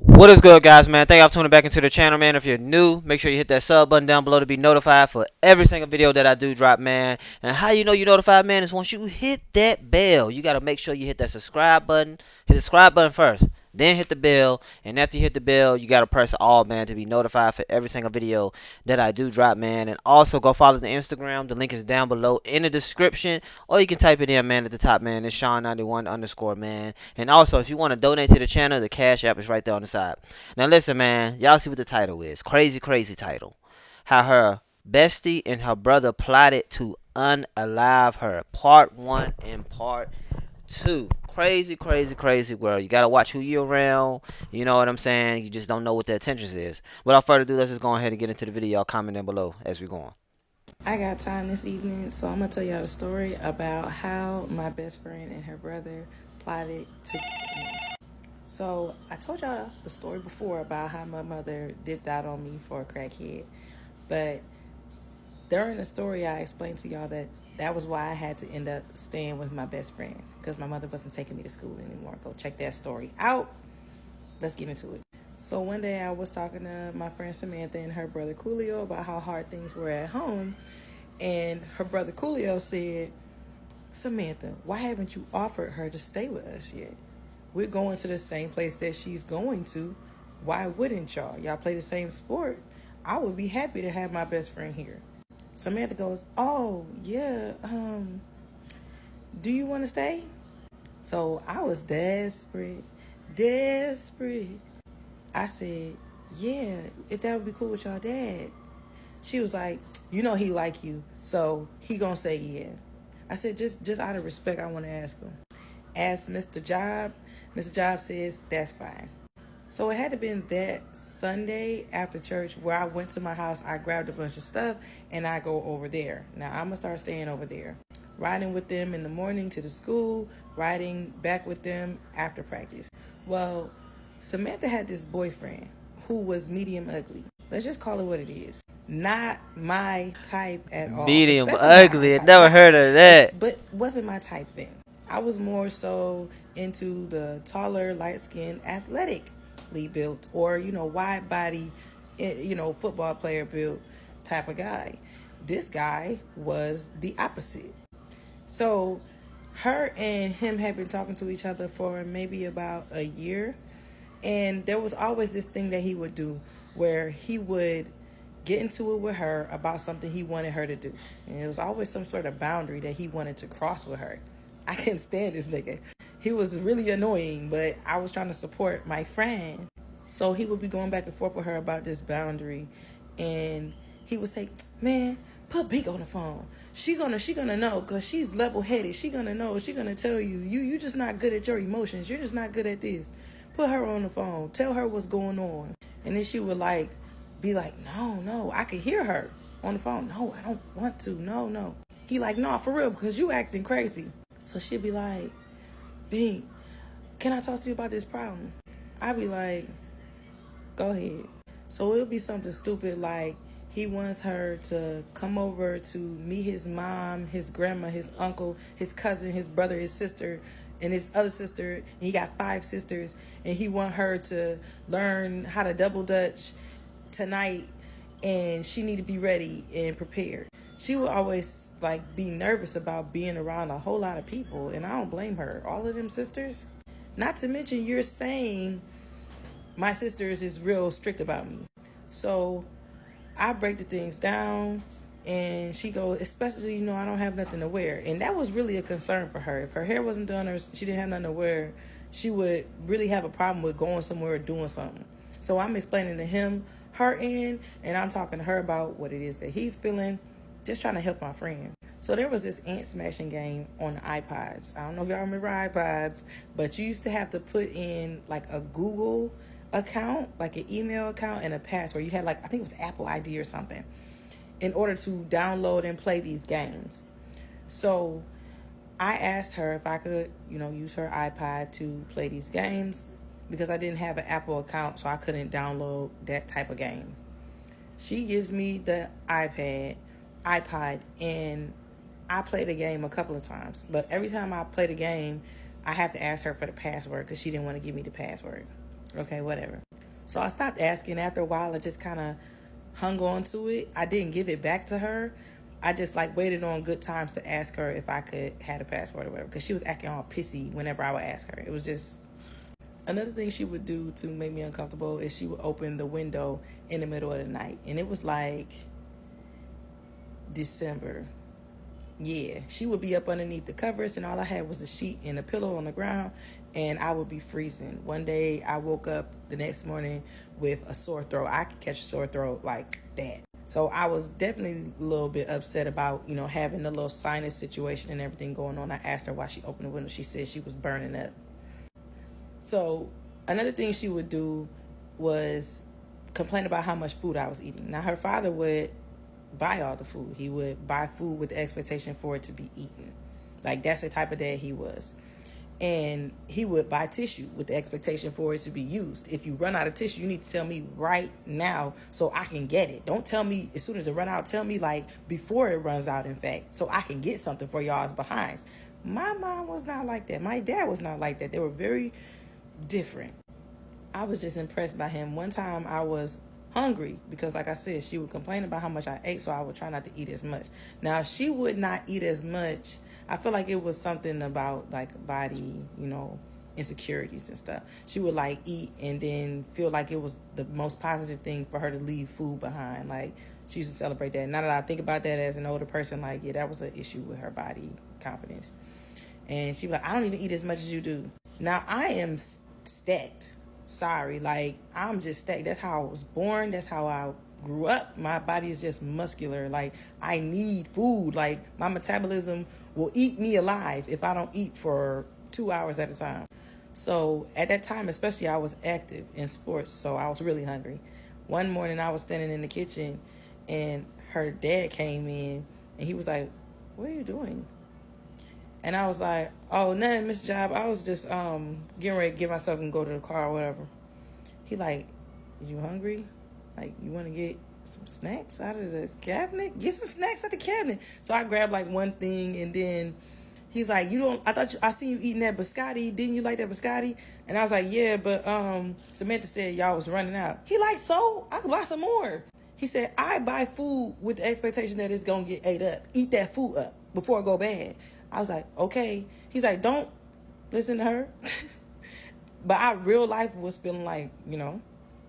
What is good, guys, man? Thank y'all for tuning back into the channel, man. If you're new, make sure you hit that sub button down below to be notified for every single video that I do drop, man. And how you know you're notified, man, is once you hit that bell. You got to make sure you hit that subscribe button. Hit the subscribe button first, then hit the bell. And after you hit the bell, you got to press all, man, to be notified for every single video that I do drop, man. And also go follow the Instagram. The link is down below in the description. Or you can type it in, man, at the top, man. It's Shawn91 underscore, man. And also, if you want to donate to the channel, the Cash App is right there on the side. Now, listen, man. Y'all see what the title is. Crazy, crazy title. How her bestie and her brother plotted to unalive her. Part 1 and Part 2. Crazy, crazy, crazy world. You gotta watch who you're around. You know what I'm saying? You just don't know what their intentions is. Without further ado, let's just go ahead and get into the video. Y'all comment down below as we go on. I got time this evening, so I'm gonna tell y'all the story about how my best friend and her brother plotted to kill me. So I told y'all the story before about how my mother dipped out on me for a crackhead, but during the story I explained to y'all that that was why I had to end up staying with my best friend because my mother wasn't taking me to school anymore. Go check that story out. Let's get into it. So one day I was talking to my friend Samantha and her brother Coolio about how hard things were at home. And her brother Coolio said, Samantha, why haven't you offered her to stay with us yet? We're going to the same place that she's going to. Why wouldn't y'all? Y'all play the same sport. I would be happy to have my best friend here. Samantha goes, oh, yeah, do you want to stay? So I was desperate. I said, yeah, if that would be cool with y'all dad. She was like, you know he like you, so he gonna say yeah. I said, just out of respect, I want to ask him. Ask Mr. Job. Mr. Job says, that's fine. So it had to been that Sunday after church where I went to my house, I grabbed a bunch of stuff, and I go over there. Now, I'm going to start staying over there. Riding with them in the morning to the school, riding back with them after practice. Well, Samantha had this boyfriend who was medium ugly. Let's just call it what it is. Not my type at all. Medium Especially not my ugly. type. Never heard of that. But wasn't my type then. I was more so into the taller, light-skinned, athletically built, or wide body, football player built type of guy. This guy was the opposite. So her and him had been talking to each other for maybe about a year, and there was always this thing that he would do where he would get into it with her about something he wanted her to do. And it was always some sort of boundary that he wanted to cross with her. I couldn't stand this nigga. He was really annoying, but I was trying to support my friend. So he would be going back and forth with her about this boundary. And he would say, man, put Big on the phone. She gonna know because she's level headed. She gonna know. She gonna tell you. You just not good at your emotions. You're just not good at this. Put her on the phone. Tell her what's going on. And then she would be like, no, I could hear her on the phone. No, I don't want to. No. He like, no, for real, because you acting crazy. So she'd be like, Bing, can I talk to you about this problem? I'd be like, go ahead. So it'll be something stupid like he wants her to come over to meet his mom, his grandma, his uncle, his cousin, his brother, his sister, and his other sister. And he got 5 sisters. And he want her to learn how to double dutch tonight. And she need to be ready and prepared. She would always be nervous about being around a whole lot of people. And I don't blame her. All of them sisters. Not to mention you're saying my sisters is real strict about me. So I break the things down, and she goes, especially, I don't have nothing to wear. And that was really a concern for her. If her hair wasn't done or she didn't have nothing to wear, she would really have a problem with going somewhere or doing something. So I'm explaining to him her end, and I'm talking to her about what it is that he's feeling, just trying to help my friend. So there was this ant smashing game on the iPods. I don't know if y'all remember iPods, but you used to have to put in a Google account, an email account, and a password. You had I think it was Apple ID or something, in order to download and play these games. So I asked her if I could, use her iPod to play these games because I didn't have an Apple account, so I couldn't download that type of game. She gives me the iPod, and I played the game a couple of times. But every time I play the game, I have to ask her for the password because she didn't want to give me the password. Okay, whatever. So I stopped asking. After a while, I just kind of hung on to it. I didn't give it back to her. I just like waited on good times to ask her if I could have a passport or whatever, because she was acting all pissy whenever I would ask her. It was just another thing she would do to make me uncomfortable is she would open the window in the middle of the night, and it was like December. Yeah, she would be up underneath the covers, and all I had was a sheet and a pillow on the ground, and I would be freezing. One day, I woke up the next morning with a sore throat. I could catch a sore throat like that. So I was definitely a little bit upset about, having the little sinus situation and everything going on. I asked her why she opened the window. She said she was burning up. So another thing she would do was complain about how much food I was eating. Now, her father would buy all the food. He would buy food with the expectation for it to be eaten. Like, that's the type of dad he was. And he would buy tissue with the expectation for it to be used. If you run out of tissue, you need to tell me right now so I can get it. Don't tell me as soon as it run out. Tell me like before it runs out, in fact, so I can get something for y'all's behinds. My mom was not like that. My dad was not like that. They were very different. I was just impressed by him. One time I was hungry because, like I said, she would complain about how much I ate, so I would try not to eat as much. Now, she would not eat as much. I feel like it was something about like body, insecurities and stuff. She would like eat and then feel like it was the most positive thing for her to leave food behind. Like, she used to celebrate that. Now that I think about that as an older person, like, yeah, that was an issue with her body confidence. And she was like, I don't even eat as much as you do. Now, I am stacked. Sorry, like, I'm just stacked. That's how I was born. That's how I grew up. My body is just muscular. Like, I need food. Like, my metabolism will eat me alive if I don't eat for 2 hours at a time. So at that time, especially, I was active in sports, so I was really hungry. One morning, I was standing in the kitchen, and her dad came in, and he was like, what are you doing? And I was like, oh, nothing, Miss Job. I was just getting ready to get my stuff and go to the car or whatever. He like, you hungry? Like, you want to get some snacks out of the cabinet? Get some snacks out the cabinet. So I grabbed like one thing, and then he's like, I seen you eating that biscotti. Didn't you like that biscotti? And I was like, yeah, but Samantha said y'all was running out. He like, so I could buy some more. He said, I buy food with the expectation that it's going to get ate up. Eat that food up before it go bad. I was like, okay. He's like, don't listen to her. But I real life was feeling like,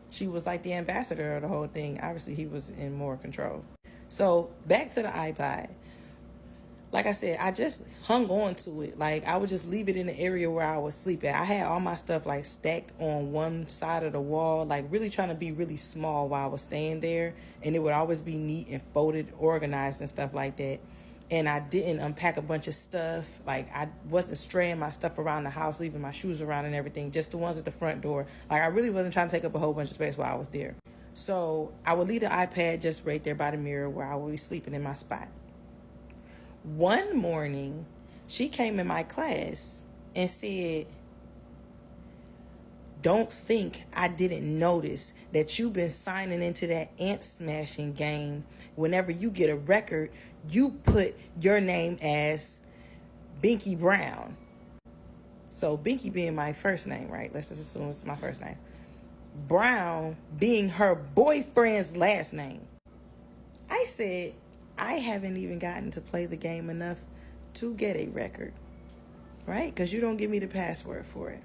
she was like the ambassador of the whole thing. Obviously, he was in more control. So back to the iPod. Like I said, I just hung on to it. Like, I would just leave it in the area where I would sleep at. I had all my stuff like stacked on one side of the wall, like really trying to be really small while I was staying there. And it would always be neat and folded, organized and stuff like that. And I didn't unpack a bunch of stuff. Like, I wasn't straying my stuff around the house, leaving my shoes around and everything, just the ones at the front door. Like, I really wasn't trying to take up a whole bunch of space while I was there. So I would leave the iPad just right there by the mirror where I would be sleeping in my spot. One morning, she came in my class and said, don't think I didn't notice that you've been signing into that ant smashing game. Whenever you get a record, you put your name as Binky Brown. So Binky being my first name, right? Let's just assume it's my first name. Brown being her boyfriend's last name. I said, I haven't even gotten to play the game enough to get a record, right? Because you don't give me the password for it.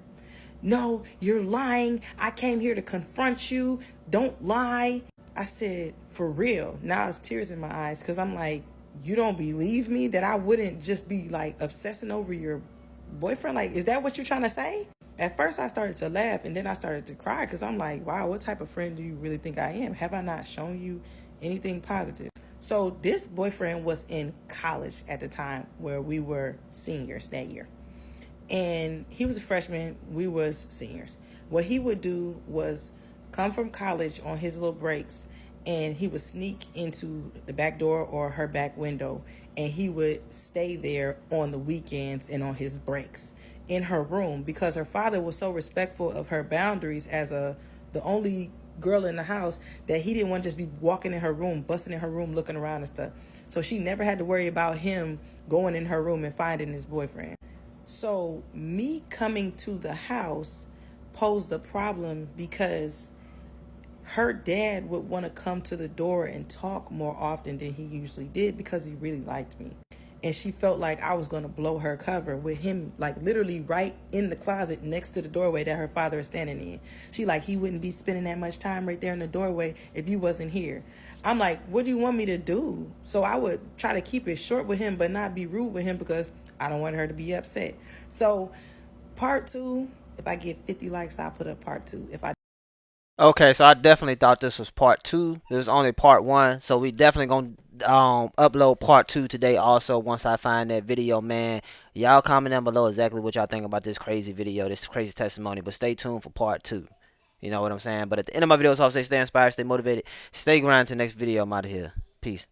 No, you're lying. I came here to confront you. Don't lie. I said, for real. Now it's tears in my eyes because I'm like, you don't believe me that I wouldn't just be like obsessing over your boyfriend? Like, is that what you're trying to say? At first I started to laugh and then I started to cry because I'm like, wow, what type of friend do you really think I am? Have I not shown you anything positive? So this boyfriend was in college at the time where we were seniors that year. And he was a freshman, we was seniors. What he would do was come from college on his little breaks and he would sneak into the back door or her back window and he would stay there on the weekends and on his breaks in her room because her father was so respectful of her boundaries as the only girl in the house that he didn't want to just be walking in her room, busting in her room, looking around and stuff. So she never had to worry about him going in her room and finding his boyfriend. So me coming to the house, posed a problem because her dad would want to come to the door and talk more often than he usually did because he really liked me. And she felt like I was going to blow her cover with him, like literally right in the closet next to the doorway that her father is standing in. She like, he wouldn't be spending that much time right there in the doorway if you wasn't here. I'm like, what do you want me to do? So I would try to keep it short with him, but not be rude with him because I don't want her to be upset. So part two, if I get 50 likes, I'll put up part two. If I Okay, so I definitely thought this was part two. This was only part one, so we definitely gonna upload part two today. Also, once I find that video, man, y'all comment down below exactly what y'all think about this crazy video, this crazy testimony. But stay tuned for part two. You know what I'm saying? But at the end of my videos, I'll say stay inspired, stay motivated, stay grinding. To the next video, I'm out of here. Peace.